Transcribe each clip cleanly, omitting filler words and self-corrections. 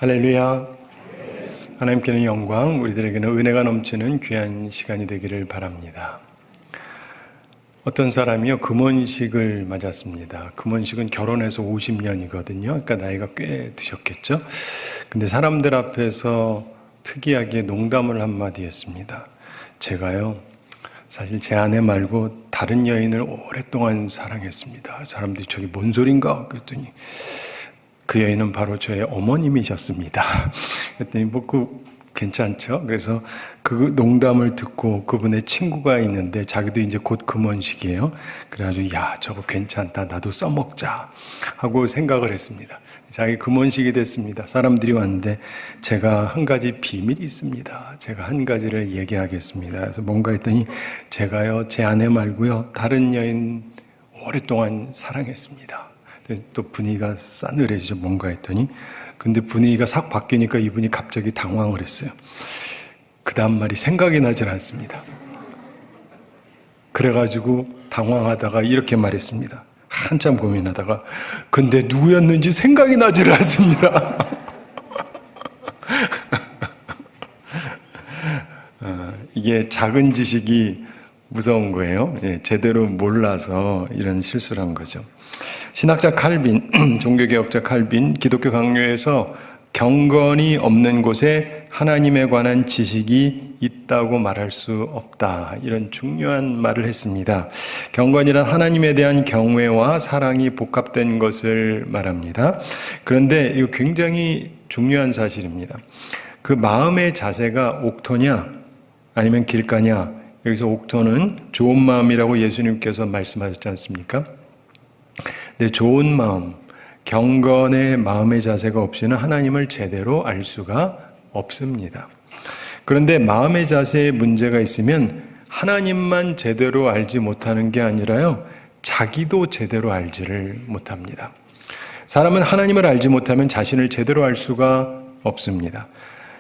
할렐루야. 하나님께는 영광, 우리들에게는 은혜가 넘치는 귀한 시간이 되기를 바랍니다. 어떤 사람이요, 금혼식을 맞았습니다. 금혼식은 결혼해서 50년이거든요. 그러니까 나이가 꽤 드셨겠죠. 근데 사람들 앞에서 특이하게 농담을 한마디 했습니다. 제가요, 사실 제 아내 말고 다른 여인을 오랫동안 사랑했습니다. 사람들이 저게 뭔 소린가? 그랬더니 그 여인은 바로 저의 어머님이셨습니다. 그랬더니 괜찮죠? 그래서 그 농담을 듣고 그분의 친구가 있는데 자기도 이제 곧 금혼식이에요. 그래가지고 야, 저거 괜찮다. 나도 써먹자 하고 생각을 했습니다. 자기 금혼식이 됐습니다. 사람들이 왔는데 제가 한 가지 비밀이 있습니다. 제가 한 가지를 얘기하겠습니다. 그래서 뭔가 했더니 제가요, 제 아내 말고요, 다른 여인 오랫동안 사랑했습니다. 또 분위기가 싸늘해지죠. 뭔가 했더니 근데 분위기가 싹 바뀌니까 이분이 갑자기 당황을 했어요. 그 다음 말이 생각이 나질 않습니다. 그래가지고 당황하다가 이렇게 말했습니다. 한참 고민하다가 근데 누구였는지 생각이 나질 않습니다. 이게 작은 지식이 무서운 거예요. 제대로 몰라서 이런 실수를 한 거죠. 신학자 칼빈, 종교개혁자 칼빈, 기독교 강요에서 경건이 없는 곳에 하나님에 관한 지식이 있다고 말할 수 없다. 이런 중요한 말을 했습니다. 경건이란 하나님에 대한 경외와 사랑이 복합된 것을 말합니다. 그런데 이거 굉장히 중요한 사실입니다. 그 마음의 자세가 옥토냐 아니면 길가냐. 여기서 옥토는 좋은 마음이라고 예수님께서 말씀하셨지 않습니까? 네, 좋은 마음, 경건의 마음의 자세가 없이는 하나님을 제대로 알 수가 없습니다. 그런데 마음의 자세에 문제가 있으면 하나님만 제대로 알지 못하는 게 아니라요, 자기도 제대로 알지를 못합니다. 사람은 하나님을 알지 못하면 자신을 제대로 알 수가 없습니다.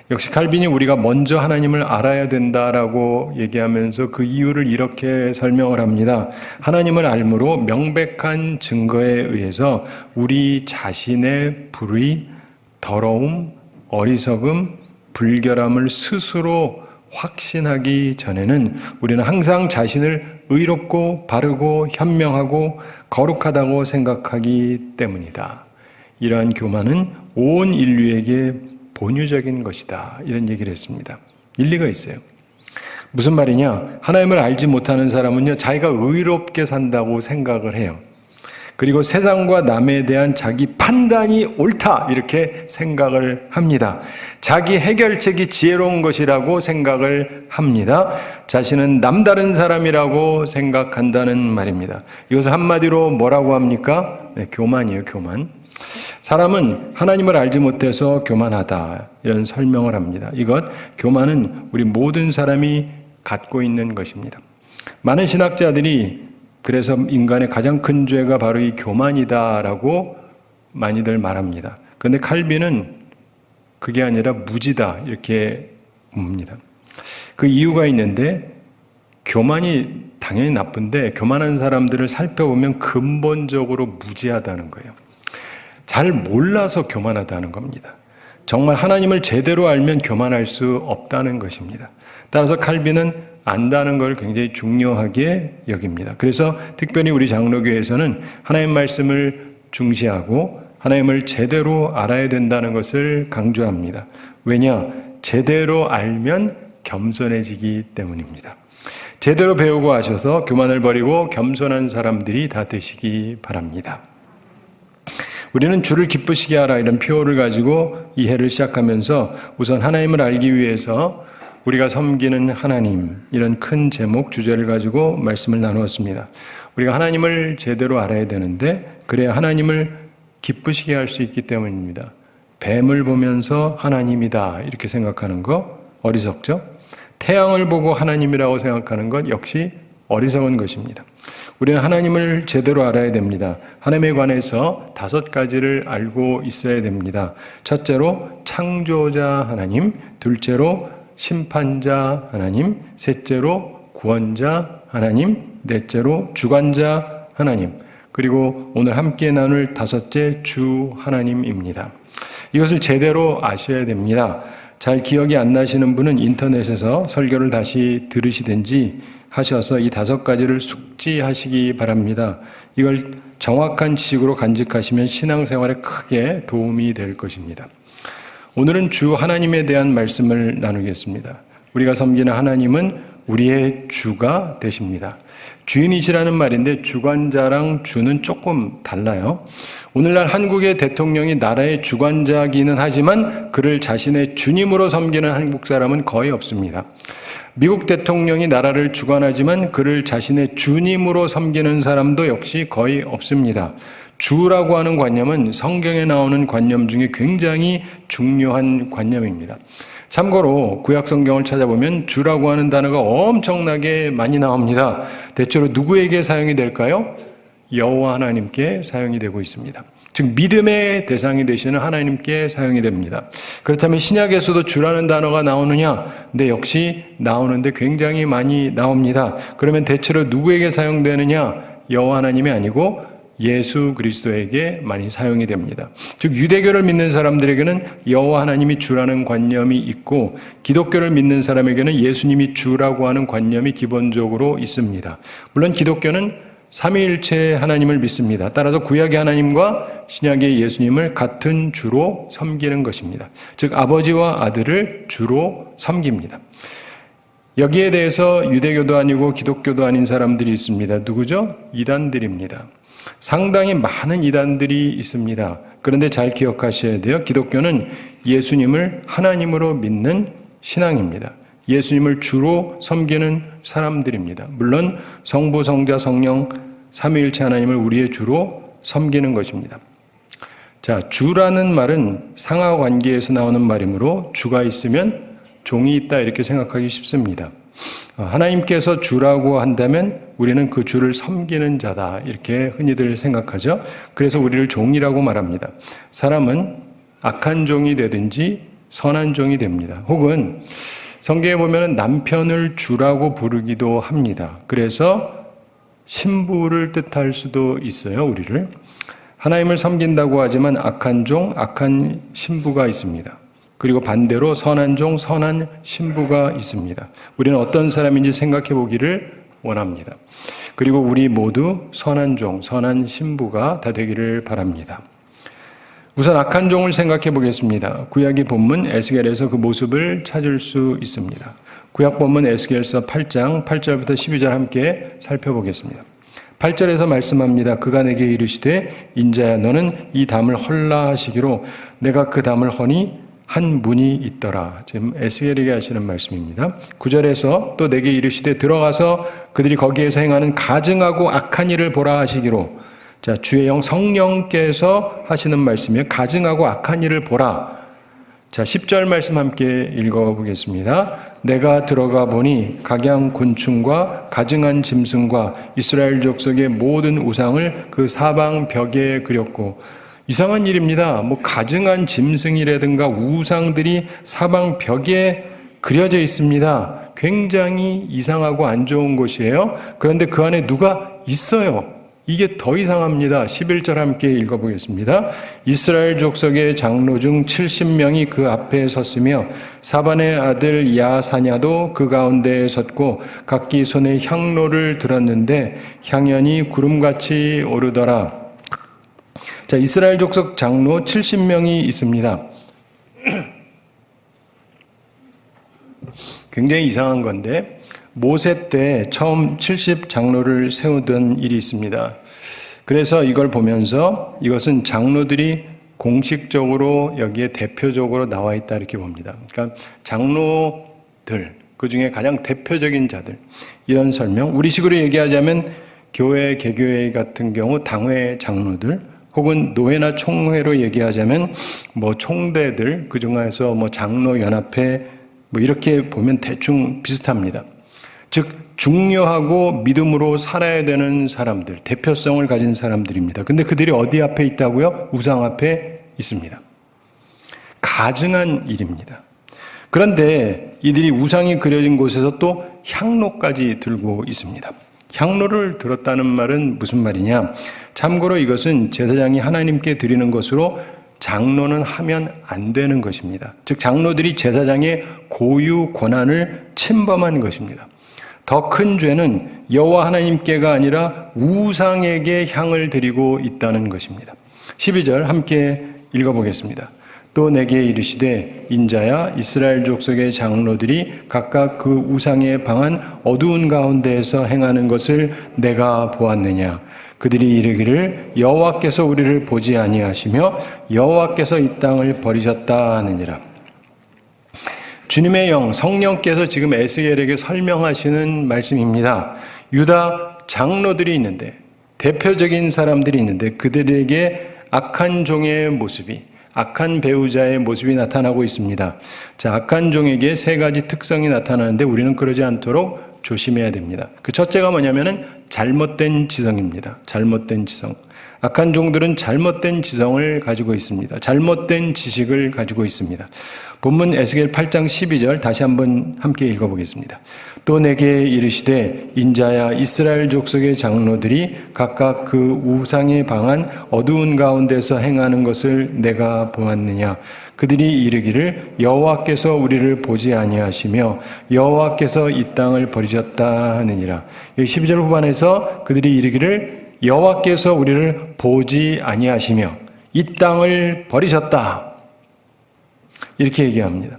역시 칼빈이 우리가 먼저 하나님을 알아야 된다라고 얘기하면서 그 이유를 이렇게 설명을 합니다. 하나님을 알므로 명백한 증거에 의해서 우리 자신의 불의, 더러움, 어리석음, 불결함을 스스로 확신하기 전에는 우리는 항상 자신을 의롭고 바르고 현명하고 거룩하다고 생각하기 때문이다. 이러한 교만은 온 인류에게 본유적인 것이다. 이런 얘기를 했습니다. 일리가 있어요. 무슨 말이냐? 하나님을 알지 못하는 사람은요, 자기가 의롭게 산다고 생각을 해요. 그리고 세상과 남에 대한 자기 판단이 옳다. 이렇게 생각을 합니다. 자기 해결책이 지혜로운 것이라고 생각을 합니다. 자신은 남다른 사람이라고 생각한다는 말입니다. 이것을 한마디로 뭐라고 합니까? 네, 교만이에요, 교만. 사람은 하나님을 알지 못해서 교만하다. 이런 설명을 합니다. 이것, 교만은 우리 모든 사람이 갖고 있는 것입니다. 많은 신학자들이 그래서 인간의 가장 큰 죄가 바로 이 교만이다라고 많이들 말합니다. 그런데 칼빈은 그게 아니라 무지다. 이렇게 봅니다. 그 이유가 있는데 교만이 당연히 나쁜데 교만한 사람들을 살펴보면 근본적으로 무지하다는 거예요. 잘 몰라서 교만하다는 겁니다. 정말 하나님을 제대로 알면 교만할 수 없다는 것입니다. 따라서 칼빈은 안다는 걸 굉장히 중요하게 여깁니다. 그래서 특별히 우리 장로교에서는 하나님 말씀을 중시하고 하나님을 제대로 알아야 된다는 것을 강조합니다. 왜냐? 제대로 알면 겸손해지기 때문입니다. 제대로 배우고 하셔서 교만을 버리고 겸손한 사람들이 다 되시기 바랍니다. 우리는 주를 기쁘시게 하라 이런 표어를 가지고 이해를 시작하면서 우선 하나님을 알기 위해서 우리가 섬기는 하나님 이런 큰 제목 주제를 가지고 말씀을 나누었습니다. 우리가 하나님을 제대로 알아야 되는데 그래야 하나님을 기쁘시게 할 수 있기 때문입니다. 뱀을 보면서 하나님이다 이렇게 생각하는 거 어리석죠? 태양을 보고 하나님이라고 생각하는 것 역시 어리석은 것입니다. 우리는 하나님을 제대로 알아야 됩니다. 하나님에 관해서 5가지를 알고 있어야 됩니다. 첫째로 창조자 하나님, 둘째로 심판자 하나님, 셋째로 구원자 하나님, 넷째로 주관자 하나님, 그리고 오늘 함께 나눌 5째 주 하나님입니다. 이것을 제대로 아셔야 됩니다. 잘 기억이 안 나시는 분은 인터넷에서 설교를 다시 들으시든지 하셔서 이 5가지를 숙지하시기 바랍니다. 이걸 정확한 지식으로 간직하시면 신앙생활에 크게 도움이 될 것입니다. 오늘은 주 하나님에 대한 말씀을 나누겠습니다. 우리가 섬기는 하나님은 우리의 주가 되십니다. 주인이시라는 말인데 주관자랑 주는 조금 달라요. 오늘날 한국의 대통령이 나라의 주관자기는 하지만 그를 자신의 주님으로 섬기는 한국 사람은 거의 없습니다. 미국 대통령이 나라를 주관하지만 그를 자신의 주님으로 섬기는 사람도 역시 거의 없습니다. 주라고 하는 관념은 성경에 나오는 관념 중에 굉장히 중요한 관념입니다. 참고로 구약 성경을 찾아보면 주라고 하는 단어가 엄청나게 많이 나옵니다. 대체로 누구에게 사용이 될까요? 여호와 하나님께 사용이 되고 있습니다. 즉 믿음의 대상이 되시는 하나님께 사용이 됩니다. 그렇다면 신약에서도 주라는 단어가 나오느냐? 네, 역시 나오는데 굉장히 많이 나옵니다. 그러면 대체로 누구에게 사용되느냐? 여호와 하나님이 아니고 예수 그리스도에게 많이 사용이 됩니다. 즉 유대교를 믿는 사람들에게는 여호와 하나님이 주라는 관념이 있고 기독교를 믿는 사람에게는 예수님이 주라고 하는 관념이 기본적으로 있습니다. 물론 기독교는 삼위일체 하나님을 믿습니다. 따라서 구약의 하나님과 신약의 예수님을 같은 주로 섬기는 것입니다. 즉 아버지와 아들을 주로 섬깁니다. 여기에 대해서 유대교도 아니고 기독교도 아닌 사람들이 있습니다. 누구죠? 이단들입니다. 상당히 많은 이단들이 있습니다. 그런데 잘 기억하셔야 돼요. 기독교는 예수님을 하나님으로 믿는 신앙입니다. 예수님을 주로 섬기는 사람들입니다. 물론 성부, 성자, 성령 삼위일체 하나님을 우리의 주로 섬기는 것입니다. 자, 주라는 말은 상하 관계에서 나오는 말이므로 주가 있으면 종이 있다 이렇게 생각하기 쉽습니다. 하나님께서 주라고 한다면 우리는 그 주를 섬기는 자다 이렇게 흔히들 생각하죠. 그래서 우리를 종이라고 말합니다. 사람은 악한 종이 되든지 선한 종이 됩니다. 혹은 성경에 보면 남편을 주라고 부르기도 합니다. 그래서 신부를 뜻할 수도 있어요. 우리를 하나님을 섬긴다고 하지만 악한 종, 악한 신부가 있습니다. 그리고 반대로 선한 종, 선한 신부가 있습니다. 우리는 어떤 사람인지 생각해 보기를 원합니다. 그리고 우리 모두 선한 종, 선한 신부가 다 되기를 바랍니다. 우선 악한 종을 생각해 보겠습니다. 구약의 본문 에스겔에서 그 모습을 찾을 수 있습니다. 구약 본문 에스겔서 8장 8절부터 12절 함께 살펴보겠습니다. 8절에서 말씀합니다. 그가 내게 이르시되 인자야 너는 이 담을 헐라 하시기로 내가 그 담을 허니 한 문이 있더라. 지금 에스겔에게 하시는 말씀입니다. 9절에서 또 내게 이르시되 들어가서 그들이 거기에서 행하는 가증하고 악한 일을 보라 하시기로. 자, 주의 영 성령께서 하시는 말씀이에요. 가증하고 악한 일을 보라. 자, 10절 말씀 함께 읽어보겠습니다. 내가 들어가 보니 각양 곤충과 가증한 짐승과 이스라엘 족속의 모든 우상을 그 사방 벽에 그렸고. 이상한 일입니다. 가증한 짐승이라든가 우상들이 사방 벽에 그려져 있습니다. 굉장히 이상하고 안 좋은 곳이에요. 그런데 그 안에 누가 있어요. 이게 더 이상합니다. 11절 함께 읽어보겠습니다. 이스라엘 족속의 장로 중 70명이 그 앞에 섰으며 사반의 아들 야사냐도 그 가운데에 섰고 각기 손에 향로를 들었는데 향연이 구름같이 오르더라. 자, 이스라엘 족속 장로 70명이 있습니다. 굉장히 이상한 건데 모세 때 처음 70 장로를 세우던 일이 있습니다. 그래서 이걸 보면서 이것은 장로들이 공식적으로 여기에 대표적으로 나와 있다 이렇게 봅니다. 그러니까 장로들, 그 중에 가장 대표적인 자들, 이런 설명. 우리식으로 얘기하자면 교회, 개교회 같은 경우 당회 장로들, 혹은 노회나 총회로 얘기하자면 총대들, 그 중에서 장로연합회 이렇게 보면 대충 비슷합니다. 즉 중요하고 믿음으로 살아야 되는 사람들, 대표성을 가진 사람들입니다. 근데 그들이 어디 앞에 있다고요? 우상 앞에 있습니다. 가증한 일입니다. 그런데 이들이 우상이 그려진 곳에서 또 향로까지 들고 있습니다. 향로를 들었다는 말은 무슨 말이냐? 참고로 이것은 제사장이 하나님께 드리는 것으로 장로는 하면 안 되는 것입니다. 즉 장로들이 제사장의 고유 권한을 침범한 것입니다. 더 큰 죄는 여호와 하나님께가 아니라 우상에게 향을 드리고 있다는 것입니다. 12절 함께 읽어보겠습니다. 또 내게 이르시되 인자야 이스라엘 족속의 장로들이 각각 그 우상에 방한 어두운 가운데에서 행하는 것을 내가 보았느냐. 그들이 이르기를 여호와께서 우리를 보지 아니하시며 여호와께서 이 땅을 버리셨다 하느니라. 주님의 영 성령께서 지금 에스겔에게 설명하시는 말씀입니다. 유다 장로들이 있는데 대표적인 사람들이 있는데 그들에게 악한 종의 모습이 악한 배우자의 모습이 나타나고 있습니다. 자, 악한 종에게 세 가지 특성이 나타나는데 우리는 그러지 않도록 조심해야 됩니다. 그 첫째가 뭐냐면은 잘못된 지성입니다. 잘못된 지성. 악한 종들은 잘못된 지성을 가지고 있습니다. 잘못된 지식을 가지고 있습니다. 본문 에스겔 8장 12절 다시 한번 함께 읽어보겠습니다. 또 내게 이르시되 인자야 이스라엘 족속의 장로들이 각각 그 우상에 방한 어두운 가운데서 행하는 것을 내가 보았느냐. 그들이 이르기를 여호와께서 우리를 보지 아니하시며 여호와께서 이 땅을 버리셨다 하느니라. 12절 후반에서 그들이 이르기를 여호와께서 우리를 보지 아니하시며 이 땅을 버리셨다. 이렇게 얘기합니다.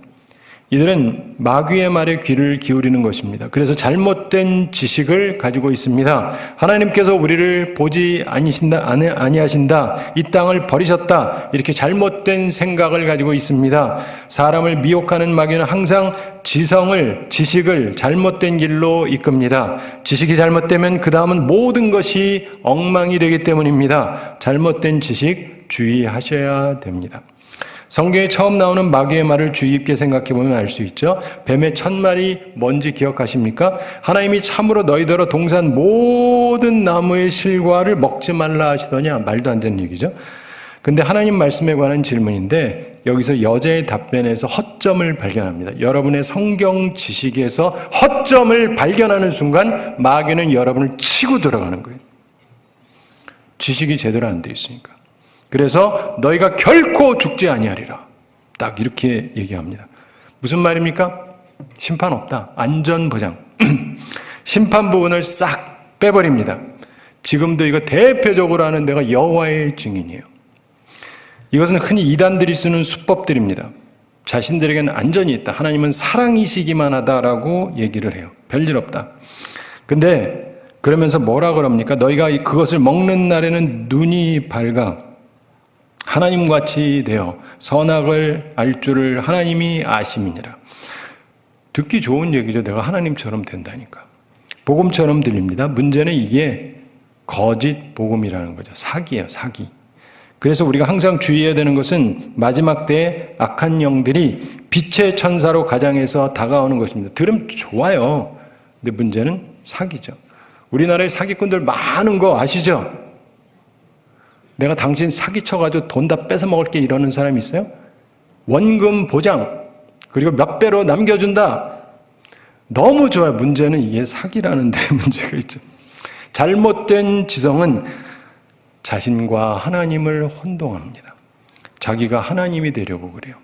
이들은 마귀의 말에 귀를 기울이는 것입니다. 그래서 잘못된 지식을 가지고 있습니다. 하나님께서 우리를 보지 아니하신다. 이 땅을 버리셨다. 이렇게 잘못된 생각을 가지고 있습니다. 사람을 미혹하는 마귀는 항상 지식을 잘못된 길로 이끕니다. 지식이 잘못되면 그 다음은 모든 것이 엉망이 되기 때문입니다. 잘못된 지식 주의하셔야 됩니다. 성경에 처음 나오는 마귀의 말을 주의 깊게 생각해보면 알 수 있죠. 뱀의 첫 말이 뭔지 기억하십니까? 하나님이 참으로 너희더러 동산 모든 나무의 실과를 먹지 말라 하시더냐. 말도 안 되는 얘기죠. 근데 하나님 말씀에 관한 질문인데 여기서 여자의 답변에서 허점을 발견합니다. 여러분의 성경 지식에서 허점을 발견하는 순간 마귀는 여러분을 치고 들어가는 거예요. 지식이 제대로 안 돼 있으니까. 그래서 너희가 결코 죽지 아니하리라. 딱 이렇게 얘기합니다. 무슨 말입니까? 심판 없다. 안전보장. 심판 부분을 싹 빼버립니다. 지금도 이거 대표적으로 하는 데가 여호와의 증인이에요. 이것은 흔히 이단들이 쓰는 수법들입니다. 자신들에게는 안전이 있다. 하나님은 사랑이시기만 하다라고 얘기를 해요. 별일 없다. 근데 그러면서 뭐라 그럽니까? 너희가 그것을 먹는 날에는 눈이 밝아 하나님같이 되어 선악을 알 줄을 하나님이 아심이니라. 듣기 좋은 얘기죠. 내가 하나님처럼 된다니까. 복음처럼 들립니다. 문제는 이게 거짓 복음이라는 거죠. 사기예요, 사기. 그래서 우리가 항상 주의해야 되는 것은 마지막 때에 악한 영들이 빛의 천사로 가장해서 다가오는 것입니다. 들으면 좋아요. 근데 문제는 사기죠. 우리나라에 사기꾼들 많은 거 아시죠? 내가 당신 사기쳐가지고 돈 다 뺏어 먹을게 이러는 사람이 있어요? 원금 보장, 그리고 몇 배로 남겨준다. 너무 좋아요. 문제는 이게 사기라는 데 문제가 있죠. 잘못된 지성은 자신과 하나님을 혼동합니다. 자기가 하나님이 되려고 그래요.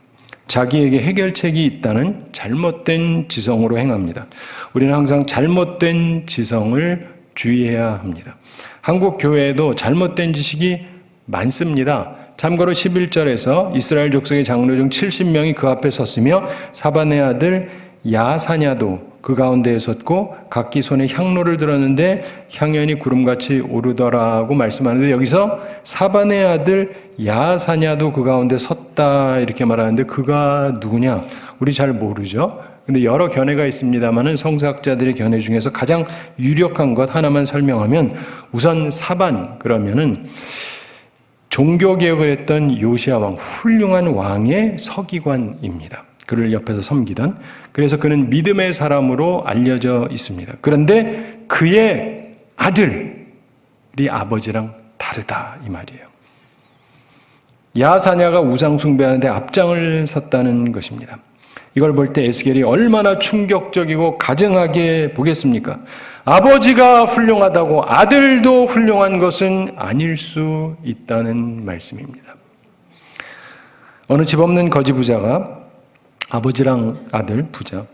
자기에게 해결책이 있다는 잘못된 지성으로 행합니다. 우리는 항상 잘못된 지성을 주의해야 합니다. 한국 교회에도 잘못된 지식이 많습니다. 참고로 11절에서 이스라엘 족속의 장로 중 70명이 그 앞에 섰으며 사반의 아들 야사냐도 그 가운데에 섰고 각기 손에 향로를 들었는데 향연이 구름같이 오르더라고 말씀하는데 여기서 사반의 아들 야사냐도 그 가운데 섰다 이렇게 말하는데 그가 누구냐? 우리 잘 모르죠. 근데 여러 견해가 있습니다만은 성서학자들의 견해 중에서 가장 유력한 것 하나만 설명하면 우선 사반 그러면은 종교개혁을 했던 요시야 왕, 훌륭한 왕의 서기관입니다. 그를 옆에서 섬기던. 그래서 그는 믿음의 사람으로 알려져 있습니다. 그런데 그의 아들이 아버지랑 다르다 이 말이에요. 야사냐가 우상 숭배하는데 앞장을 섰다는 것입니다. 이걸 볼 때 에스겔이 얼마나 충격적이고 가증하게 보겠습니까? 아버지가 훌륭하다고 아들도 훌륭한 것은 아닐 수 있다는 말씀입니다. 어느 집 없는 거지 부자가 아버지랑 아들 부자,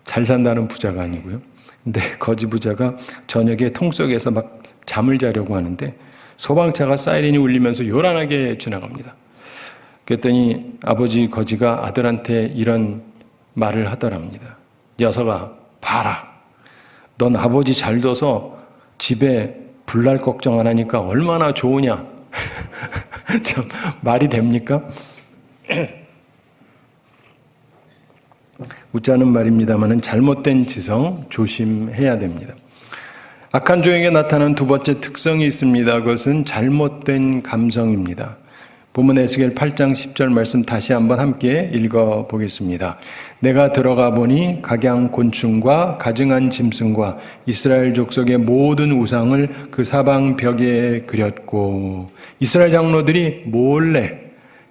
잘 산다는 부자가 아니고요. 근데 거지 부자가 저녁에 통 속에서 막 잠을 자려고 하는데 소방차가 사이렌이 울리면서 요란하게 지나갑니다. 그랬더니 아버지 거지가 아들한테 이런 말을 하더랍니다. 녀석아, 봐라. 넌 아버지 잘 둬서 집에 불날 걱정 안 하니까 얼마나 좋으냐. 참 말이 됩니까? 웃자는 말입니다만 잘못된 지성 조심해야 됩니다. 악한 종에게 나타나는 두 번째 특성이 있습니다. 그것은 잘못된 감성입니다. 본문 에스겔 8장 10절 말씀 다시 한번 함께 읽어보겠습니다. 내가 들어가 보니 각양 곤충과 가증한 짐승과 이스라엘 족속의 모든 우상을 그 사방 벽에 그렸고 이스라엘 장로들이 몰래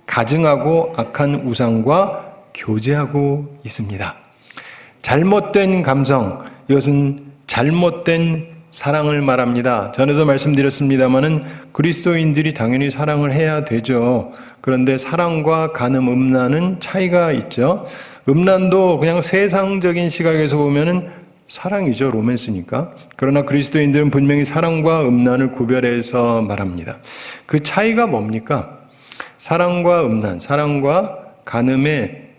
가증하고 악한 우상과 교제하고 있습니다. 잘못된 감성, 이것은 잘못된 사랑을 말합니다. 전에도 말씀드렸습니다마는 그리스도인들이 당연히 사랑을 해야 되죠. 그런데 사랑과 간음, 음란은 차이가 있죠. 음란도 그냥 세상적인 시각에서 보면은 사랑이죠. 로맨스니까. 그러나 그리스도인들은 분명히 사랑과 음란을 구별해서 말합니다. 그 차이가 뭡니까? 사랑과 음란, 사랑과 간음에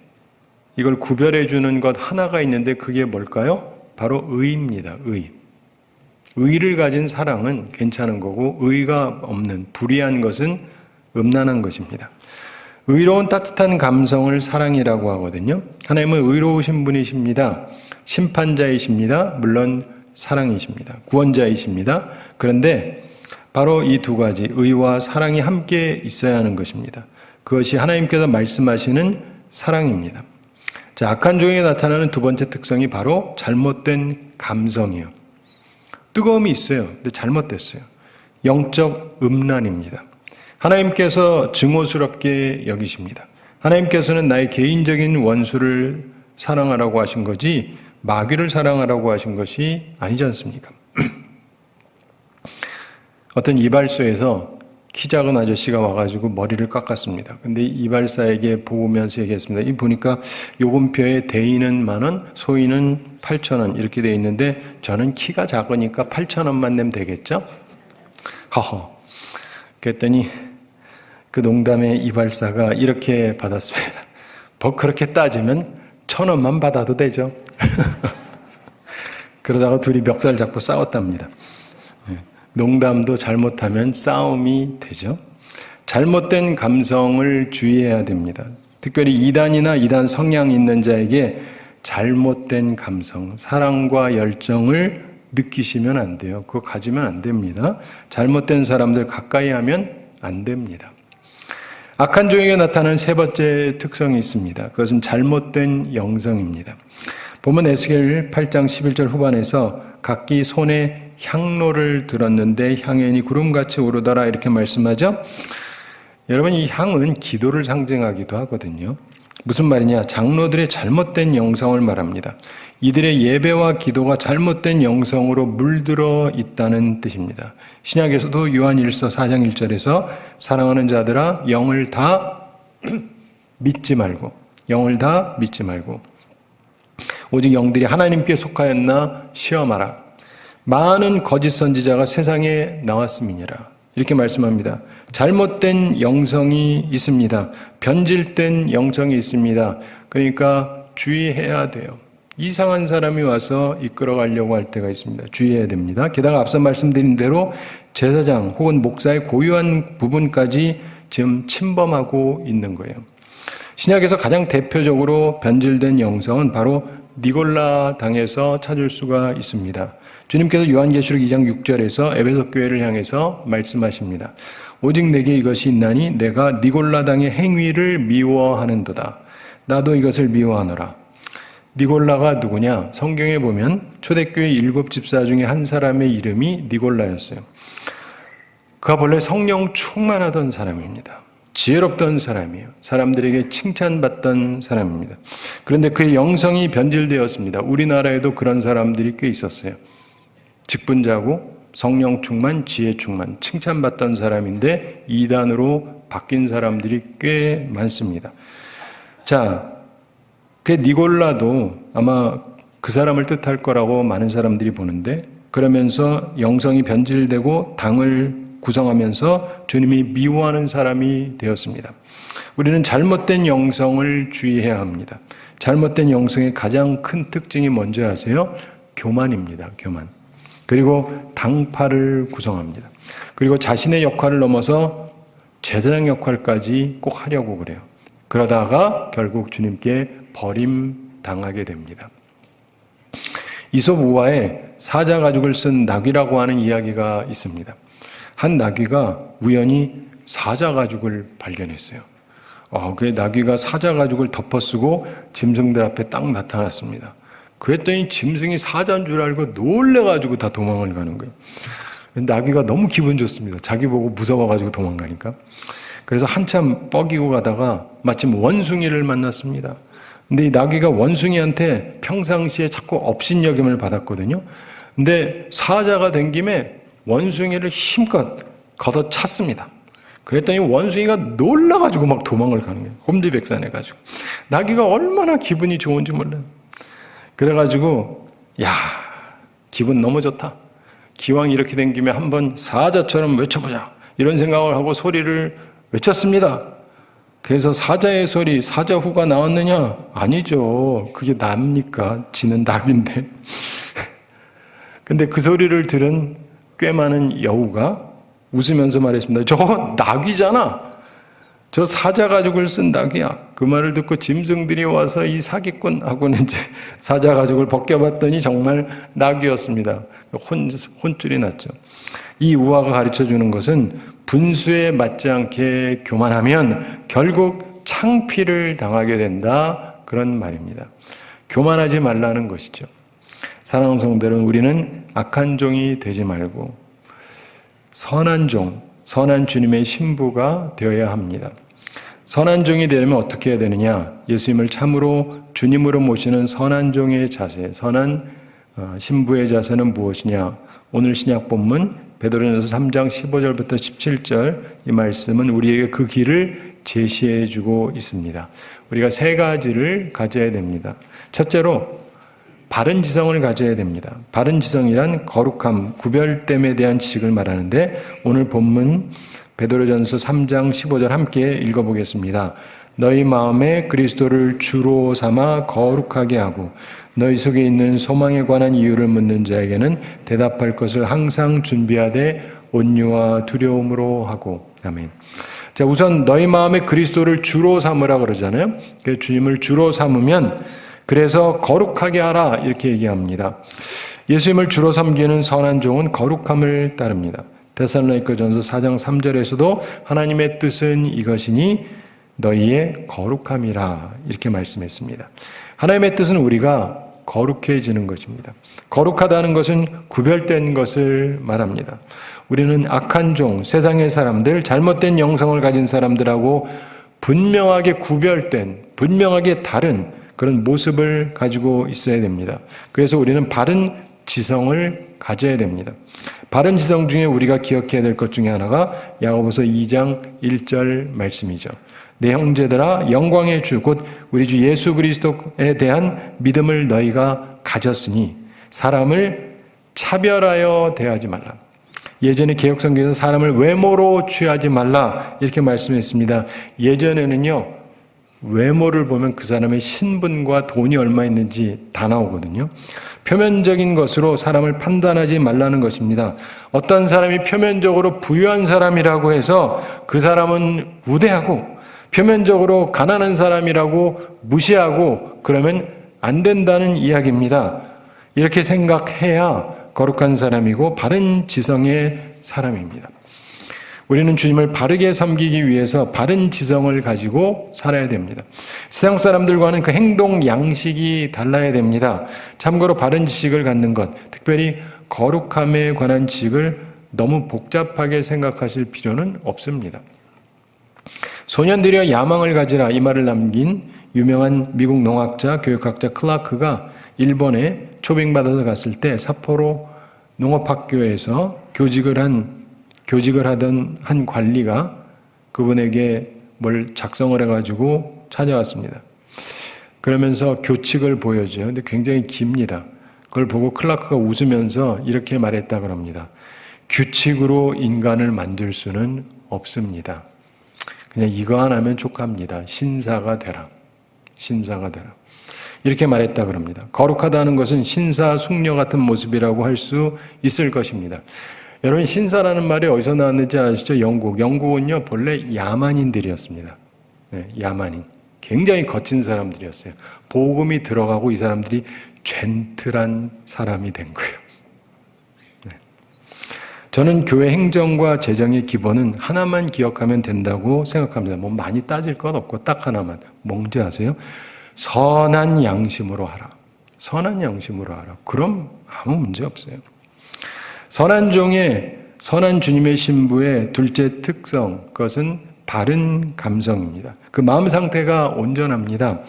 이걸 구별해 주는 것 하나가 있는데 그게 뭘까요? 바로 의입니다. 의. 의를 가진 사랑은 괜찮은 거고 의가 없는 불의한 것은 음란한 것입니다. 의로운 따뜻한 감성을 사랑이라고 하거든요. 하나님은 의로우신 분이십니다. 심판자이십니다. 물론 사랑이십니다. 구원자이십니다. 그런데 바로 이 두 가지 의와 사랑이 함께 있어야 하는 것입니다. 그것이 하나님께서 말씀하시는 사랑입니다. 자, 악한 종에게 나타나는 두 번째 특성이 바로 잘못된 감성이에요. 뜨거움이 있어요. 근데 잘못됐어요. 영적 음란입니다. 하나님께서 증오스럽게 여기십니다. 하나님께서는 나의 개인적인 원수를 사랑하라고 하신 거지 마귀를 사랑하라고 하신 것이 아니지 않습니까? 어떤 이발소에서 키 작은 아저씨가 와가지고 머리를 깎았습니다. 근데 이발사에게 보면서 얘기했습니다. 이 보니까 요금표에 대인은 10,000원, 소인은 8,000원 이렇게 돼 있는데 저는 키가 작으니까 8,000원만 내면 되겠죠? 허허. 그랬더니 그 농담의 이발사가 이렇게 받았습니다. 뭐 그렇게 따지면 1,000원만 받아도 되죠. 그러다가 둘이 멱살 잡고 싸웠답니다. 농담도 잘못하면 싸움이 되죠. 잘못된 감성을 주의해야 됩니다. 특별히 이단이나 이단 성향 있는 자에게 잘못된 감성, 사랑과 열정을 느끼시면 안 돼요. 그거 가지면 안 됩니다. 잘못된 사람들 가까이 하면 안 됩니다. 악한 종에게 나타나는 세 번째 특성이 있습니다. 그것은 잘못된 영성입니다. 보면 에스겔 8장 11절 후반에서 각기 손에 향로를 들었는데 향연이 구름같이 오르더라 이렇게 말씀하죠. 여러분 이 향은 기도를 상징하기도 하거든요. 무슨 말이냐? 장로들의 잘못된 영성을 말합니다. 이들의 예배와 기도가 잘못된 영성으로 물들어 있다는 뜻입니다. 신약에서도 요한 1서 4장 1절에서 사랑하는 자들아 영을 다 믿지 말고 오직 영들이 하나님께 속하였나 시험하라. 많은 거짓 선지자가 세상에 나왔음이니라. 이렇게 말씀합니다. 잘못된 영성이 있습니다. 변질된 영성이 있습니다. 그러니까 주의해야 돼요. 이상한 사람이 와서 이끌어가려고 할 때가 있습니다. 주의해야 됩니다. 게다가 앞서 말씀드린 대로 제사장 혹은 목사의 고유한 부분까지 지금 침범하고 있는 거예요. 신약에서 가장 대표적으로 변질된 영성은 바로 니골라 당에서 찾을 수가 있습니다. 주님께서 요한계시록 2장 6절에서 에베소 교회를 향해서 말씀하십니다. 오직 내게 이것이 있나니 내가 니골라 당의 행위를 미워하는도다. 나도 이것을 미워하노라. 니골라가 누구냐? 성경에 보면 초대교회 7집사 중에 한 사람의 이름이 니골라였어요. 그가 본래 성령 충만하던 사람입니다. 지혜롭던 사람이에요. 사람들에게 칭찬받던 사람입니다. 그런데 그의 영성이 변질되었습니다. 우리나라에도 그런 사람들이 꽤 있었어요. 직분자고 성령 충만, 지혜 충만, 칭찬받던 사람인데 이단으로 바뀐 사람들이 꽤 많습니다. 자, 그 니골라도 아마 그 사람을 뜻할 거라고 많은 사람들이 보는데, 그러면서 영성이 변질되고 당을 구성하면서 주님이 미워하는 사람이 되었습니다. 우리는 잘못된 영성을 주의해야 합니다. 잘못된 영성의 가장 큰 특징이 뭔지 아세요? 교만입니다. 교만. 그리고 당파를 구성합니다. 그리고 자신의 역할을 넘어서 제사장 역할까지 꼭 하려고 그래요. 그러다가 결국 주님께 버림당하게 됩니다. 이솝 우화에 사자 가죽을 쓴 나귀라고 하는 이야기가 있습니다. 한 나귀가 우연히 사자 가죽을 발견했어요. 그 나귀가 사자 가죽을 덮어쓰고 짐승들 앞에 딱 나타났습니다. 그랬더니 짐승이 사자인 줄 알고 놀래가지고 다 도망을 가는 거예요. 나귀가 너무 기분 좋습니다. 자기 보고 무서워가지고 도망가니까. 그래서 한참 뻐기고 가다가 마침 원숭이를 만났습니다. 근데 이 나귀가 원숭이한테 평상시에 자꾸 업신여김을 받았거든요. 근데 사자가 된 김에 원숭이를 힘껏 걷어찼습니다. 그랬더니 원숭이가 놀라가지고 막 도망을 가는 거예요. 홈디백산해가지고. 나귀가 얼마나 기분이 좋은지 몰라요. 그래가지고 기분 너무 좋다. 기왕 이렇게 된 김에 한번 사자처럼 외쳐보자. 이런 생각을 하고 소리를 외쳤습니다. 그래서 사자의 소리, 사자후가 나왔느냐? 아니죠. 그게 납니까? 지는 낙인데. 근데 그 소리를 들은 꽤 많은 여우가 웃으면서 말했습니다. 저거 낙이잖아. 저 사자 가죽을 쓴 낙이야. 그 말을 듣고 짐승들이 와서 이 사기꾼하고는 이제 사자 가죽을 벗겨봤더니 정말 낙이었습니다. 혼쭐이 났죠. 이 우화가 가르쳐주는 것은 분수에 맞지 않게 교만하면 결국 창피를 당하게 된다. 그런 말입니다. 교만하지 말라는 것이죠. 사랑하는 성도들은 우리는 악한 종이 되지 말고 선한 종, 선한 주님의 신부가 되어야 합니다. 선한 종이 되려면 어떻게 해야 되느냐? 예수님을 참으로 주님으로 모시는 선한 종의 자세, 선한 신부의 자세는 무엇이냐? 오늘 신약 본문 베드로전서 3장 15절부터 17절 이 말씀은 우리에게 그 길을 제시해 주고 있습니다. 우리가 세 가지를 가져야 됩니다. 첫째로 바른 지성을 가져야 됩니다. 바른 지성이란 거룩함, 구별됨에 대한 지식을 말하는데 오늘 본문 베드로전서 3장 15절 함께 읽어보겠습니다. 너희 마음에 그리스도를 주로 삼아 거룩하게 하고 너희 속에 있는 소망에 관한 이유를 묻는 자에게는 대답할 것을 항상 준비하되 온유와 두려움으로 하고. 아멘. 자, 우선 너희 마음에 그리스도를 주로 삼으라 그러잖아요. 주님을 주로 삼으면 그래서 거룩하게 하라 이렇게 얘기합니다. 예수님을 주로 섬기는 선한 종은 거룩함을 따릅니다. 데살로니가전서 4장 3절에서도 하나님의 뜻은 이것이니 너희의 거룩함이라 이렇게 말씀했습니다. 하나님의 뜻은 우리가 거룩해지는 것입니다. 거룩하다는 것은 구별된 것을 말합니다. 우리는 악한 종, 세상의 사람들, 잘못된 영성을 가진 사람들하고 분명하게 구별된, 분명하게 다른 그런 모습을 가지고 있어야 됩니다. 그래서 우리는 바른 지성을 가져야 됩니다. 바른 지성 중에 우리가 기억해야 될 것 중에 하나가 야고보서 2장 1절 말씀이죠. 내 형제들아 영광의 주 곧 우리 주 예수 그리스도에 대한 믿음을 너희가 가졌으니 사람을 차별하여 대하지 말라. 예전에 개역성경에서 사람을 외모로 취하지 말라 이렇게 말씀했습니다. 예전에는요 외모를 보면 그 사람의 신분과 돈이 얼마 있는지 다 나오거든요. 표면적인 것으로 사람을 판단하지 말라는 것입니다. 어떤 사람이 표면적으로 부유한 사람이라고 해서 그 사람은 우대하고 표면적으로 가난한 사람이라고 무시하고 그러면 안 된다는 이야기입니다. 이렇게 생각해야 거룩한 사람이고 바른 지성의 사람입니다. 우리는 주님을 바르게 섬기기 위해서 바른 지성을 가지고 살아야 됩니다. 세상 사람들과는 그 행동 양식이 달라야 됩니다. 참고로 바른 지식을 갖는 것, 특별히 거룩함에 관한 지식을 너무 복잡하게 생각하실 필요는 없습니다. 소년들이여 야망을 가지라 이 말을 남긴 유명한 미국 농학자, 교육학자 클라크가 일본에 초빙받아서 갔을 때 삿포로 농업학교에서 교직을 하던 한 관리가 그분에게 뭘 작성을 해가지고 찾아왔습니다. 그러면서 교칙을 보여줘요. 근데 굉장히 깁니다. 그걸 보고 클라크가 웃으면서 이렇게 말했다 그럽니다. 규칙으로 인간을 만들 수는 없습니다. 그냥 이거 하나면 족합니다. 신사가 되라. 신사가 되라. 이렇게 말했다 그럽니다. 거룩하다는 것은 신사, 숙녀 같은 모습이라고 할 수 있을 것입니다. 여러분, 신사라는 말이 어디서 나왔는지 아시죠? 영국은요, 본래 야만인들이었습니다. 네, 야만인. 굉장히 거친 사람들이었어요. 복음이 들어가고 이 사람들이 젠틀한 사람이 된 거예요. 네. 저는 교회 행정과 재정의 기본은 하나만 기억하면 된다고 생각합니다. 뭐 많이 따질 것 없고 딱 하나만. 뭔지 아세요? 선한 양심으로 하라. 선한 양심으로 하라. 그럼 아무 문제 없어요. 선한 종의, 선한 주님의 신부의 둘째 특성, 그것은 바른 감성입니다. 그 마음 상태가 온전합니다.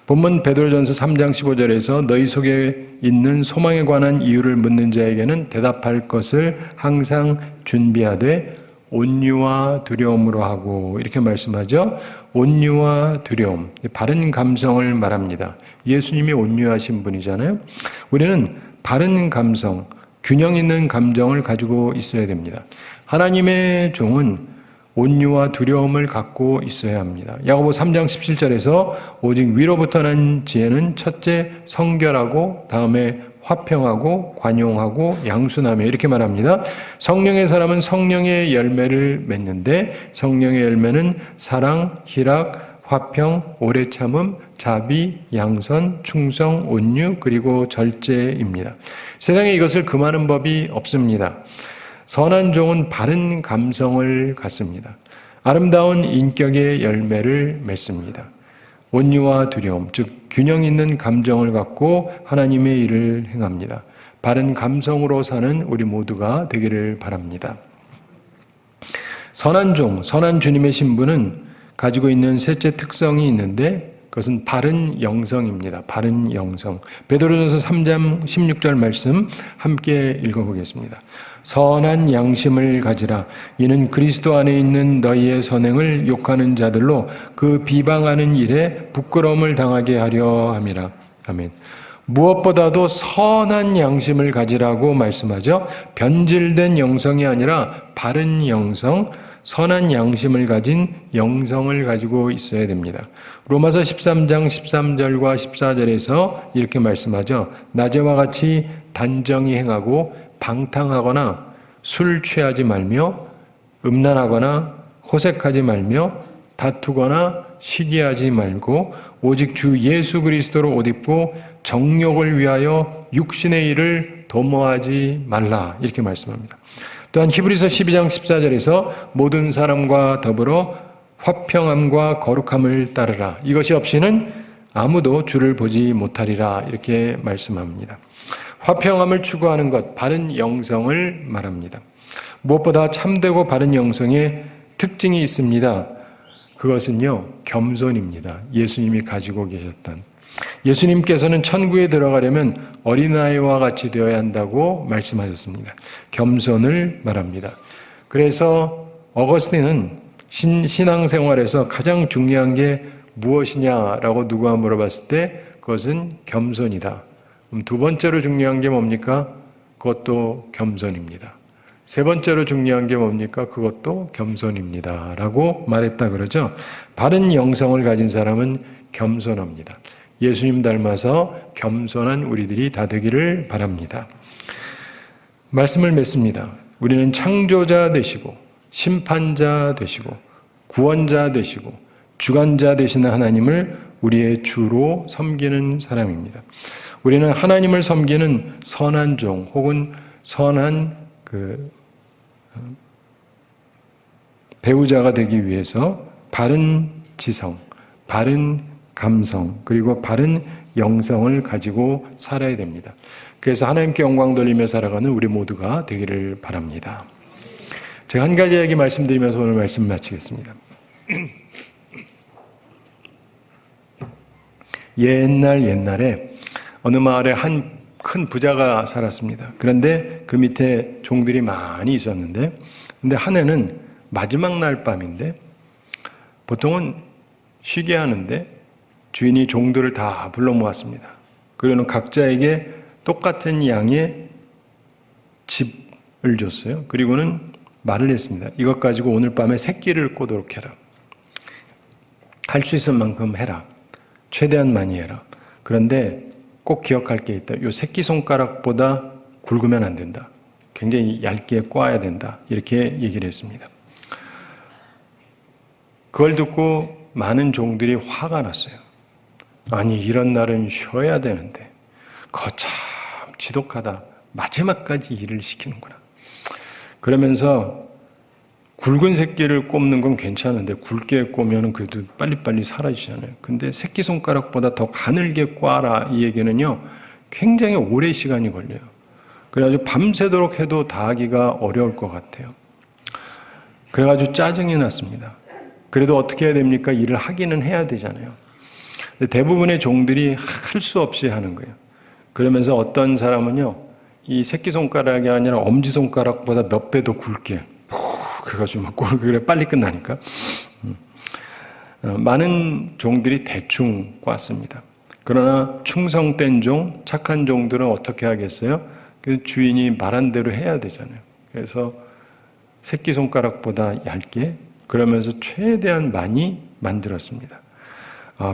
본문 베드로전서 3장 15절에서 너희 속에 있는 소망에 관한 이유를 묻는 자에게는 대답할 것을 항상 준비하되 온유와 두려움으로 하고, 이렇게 말씀하죠. 온유와 두려움, 바른 감성을 말합니다. 예수님이 온유하신 분이잖아요. 우리는 바른 감성, 균형 있는 감정을 가지고 있어야 됩니다. 하나님의 종은 온유와 두려움을 갖고 있어야 합니다. 야고보 3장 17절에서 오직 위로부터 난 지혜는 첫째 성결하고 다음에 화평하고 관용하고 양순하며, 이렇게 말합니다. 성령의 사람은 성령의 열매를 맺는데 성령의 열매는 사랑, 희락, 화평, 오래 참음, 자비, 양선, 충성, 온유, 그리고 절제입니다. 세상에 이것을 금하는 법이 없습니다. 선한 종은 바른 감성을 갖습니다. 아름다운 인격의 열매를 맺습니다. 온유와 두려움, 즉 균형 있는 감정을 갖고 하나님의 일을 행합니다. 바른 감성으로 사는 우리 모두가 되기를 바랍니다. 선한 종, 선한 주님의 신부는 가지고 있는 셋째 특성이 있는데 그것은 바른 영성입니다. 바른 영성. 베드로전서 3장 16절 말씀 함께 읽어보겠습니다. 선한 양심을 가지라. 이는 그리스도 안에 있는 너희의 선행을 욕하는 자들로 그 비방하는 일에 부끄러움을 당하게 하려 함이라. 아멘. 무엇보다도 선한 양심을 가지라고 말씀하죠. 변질된 영성이 아니라 바른 영성, 선한 양심을 가진 영성을 가지고 있어야 됩니다. 로마서 13장 13절과 14절에서 이렇게 말씀하죠. 낮에와 같이 단정히 행하고 방탕하거나 술 취하지 말며 음란하거나 호색하지 말며 다투거나 시기하지 말고 오직 주 예수 그리스도로 옷 입고 정욕을 위하여 육신의 일을 도모하지 말라, 이렇게 말씀합니다. 또한 히브리서 12장 14절에서 모든 사람과 더불어 화평함과 거룩함을 따르라. 이것이 없이는 아무도 주를 보지 못하리라, 이렇게 말씀합니다. 화평함을 추구하는 것, 바른 영성을 말합니다. 무엇보다 참되고 바른 영성의 특징이 있습니다. 그것은요, 겸손입니다. 예수님이 가지고 계셨던. 예수님께서는 천국에 들어가려면 어린아이와 같이 되어야 한다고 말씀하셨습니다. 겸손을 말합니다. 그래서 어거스틴은 신앙생활에서 가장 중요한 게 무엇이냐라고 누가 물어봤을 때 그것은 겸손이다. 그럼 두 번째로 중요한 게 뭡니까? 그것도 겸손입니다. 세 번째로 중요한 게 뭡니까? 그것도 겸손입니다. 라고 말했다 그러죠. 바른 영성을 가진 사람은 겸손합니다. 예수님 닮아서 겸손한 우리들이 다 되기를 바랍니다. 말씀을 맺습니다. 우리는 창조자 되시고 심판자 되시고 구원자 되시고 주관자 되시는 하나님을 우리의 주로 섬기는 사람입니다. 우리는 하나님을 섬기는 선한 종 혹은 선한 배우자가 되기 위해서 바른 지성, 바른 감성, 그리고 바른 영성을 가지고 살아야 됩니다. 그래서 하나님께 영광 돌리며 살아가는 우리 모두가 되기를 바랍니다. 제가 한 가지 이야기 말씀드리면서 오늘 말씀 마치겠습니다. 옛날에 어느 마을에 한 큰 부자가 살았습니다. 그런데 그 밑에 종들이 많이 있었는데, 근데 한 해는 마지막 날 밤인데 보통은 쉬게 하는데 주인이 종들을 다 불러 모았습니다. 그리고는 각자에게 똑같은 양의 집을 줬어요. 그리고는 말을 했습니다. 이것 가지고 오늘 밤에 새끼를 꼬도록 해라. 할 수 있을 만큼 해라. 최대한 많이 해라. 그런데 꼭 기억할 게 있다. 이 새끼손가락보다 굵으면 안 된다. 굉장히 얇게 꽈야 된다. 이렇게 얘기를 했습니다. 그걸 듣고 많은 종들이 화가 났어요. 아니, 이런 날은 쉬어야 되는데 거참 지독하다. 마지막까지 일을 시키는구나. 그러면서 굵은 새끼를 꼽는 건 괜찮은데 굵게 꼽으면 그래도 빨리빨리 사라지잖아요. 근데 새끼손가락보다 더 가늘게 꽈라 이 얘기는요, 굉장히 오래 시간이 걸려요. 그래가지고 밤새도록 해도 다 하기가 어려울 것 같아요. 그래가지고 짜증이 났습니다. 그래도 어떻게 해야 됩니까? 일을 하기는 해야 되잖아요. 근데 대부분의 종들이 할 수 없이 하는 거예요. 그러면서 어떤 사람은요, 이 새끼손가락이 아니라 엄지손가락보다 몇 배 더 굵게 그래가지고 막 그래 빨리 끝나니까 많은 종들이 대충 꽈습니다. 그러나 충성된 종, 착한 종들은 어떻게 하겠어요? 그 주인이 말한 대로 해야 되잖아요. 그래서 새끼손가락보다 얇게, 그러면서 최대한 많이 만들었습니다.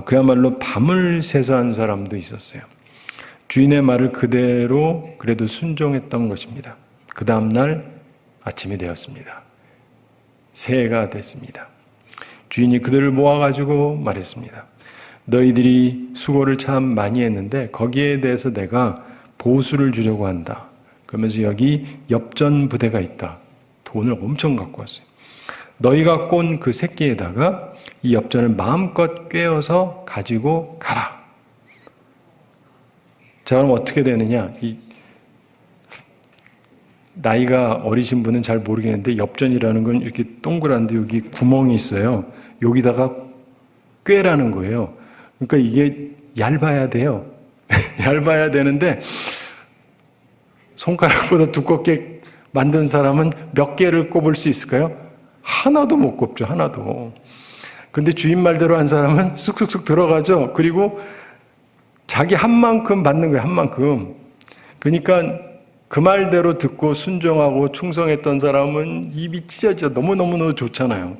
그야말로 밤을 새서 한 사람도 있었어요. 주인의 말을 그대로 그래도 순종했던 것입니다. 그 다음날 아침이 되었습니다. 새해가 됐습니다. 주인이 그들을 모아가지고 말했습니다. 너희들이 수고를 참 많이 했는데 거기에 대해서 내가 보수를 주려고 한다. 그러면서 여기 엽전 부대가 있다. 돈을 엄청 갖고 왔어요. 너희가 꼰 그 새끼에다가 이 엽전을 마음껏 꿰어서 가지고 가라. 자, 그럼 어떻게 되느냐? 나이가 어리신 분은 잘 모르겠는데 엽전이라는 건 이렇게 동그란데 여기 구멍이 있어요. 여기다가 꿰라는 거예요. 그러니까 이게 얇아야 돼요. 얇아야 되는데 손가락보다 두껍게 만든 사람은 몇 개를 꼽을 수 있을까요? 하나도 못 꼽죠. 하나도. 근데 주인 말대로 한 사람은 쑥쑥쑥 들어가죠. 그리고 자기 한 만큼 받는 거예요. 한 만큼. 그러니까 그 말대로 듣고 순종하고 충성했던 사람은 입이 찢어져 너무너무 좋잖아요.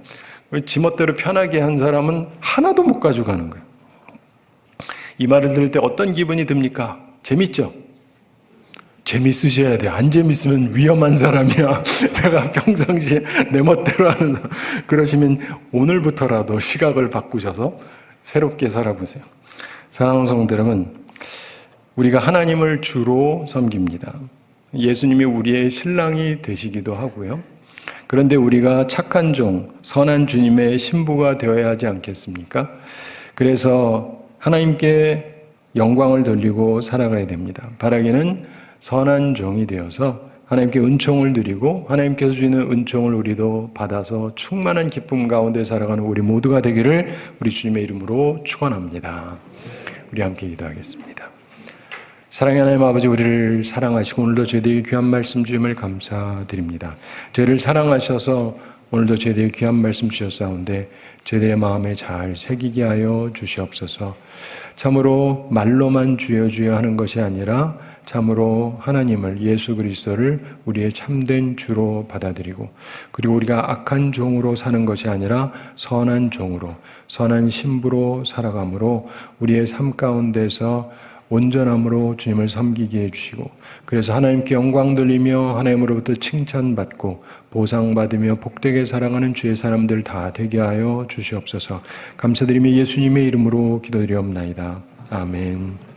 지멋대로 편하게 한 사람은 하나도 못 가져가는 거예요. 이 말을 들을 때 어떤 기분이 듭니까? 재밌죠? 재밌으셔야 돼요. 안 재밌으면 위험한 사람이야. 내가 평상시에 내 멋대로 하는 사람. 그러시면 오늘부터라도 시각을 바꾸셔서 새롭게 살아보세요. 사랑하는 성도 여러분, 우리가 하나님을 주로 섬깁니다. 예수님이 우리의 신랑이 되시기도 하고요. 그런데 우리가 착한 종, 선한 주님의 신부가 되어야 하지 않겠습니까? 그래서 하나님께 영광을 돌리고 살아가야 됩니다. 바라기는 선한 종이 되어서 하나님께 은총을 드리고 하나님께서 주시는 은총을 우리도 받아서 충만한 기쁨 가운데 살아가는 우리 모두가 되기를 우리 주님의 이름으로 축원합니다. 우리 함께 기도하겠습니다. 사랑의 하나님 아버지, 우리를 사랑하시고 오늘도 저희들에게 귀한 말씀 주심을 감사드립니다. 저희를 사랑하셔서 오늘도 저희들에게 귀한 말씀 주셨사온데 저희들의 마음에 잘 새기게 하여 주시옵소서. 참으로 말로만 주여 주여 하는 것이 아니라 참으로 하나님을, 예수 그리스도를 우리의 참된 주로 받아들이고, 그리고 우리가 악한 종으로 사는 것이 아니라 선한 종으로, 선한 신부로 살아감으로 우리의 삶 가운데서 온전함으로 주님을 섬기게 해주시고, 그래서 하나님께 영광 돌리며 하나님으로부터 칭찬받고 보상받으며 복되게 살아가는 주의 사람들 다 되게 하여 주시옵소서. 감사드리며 예수님의 이름으로 기도드리옵나이다. 아멘.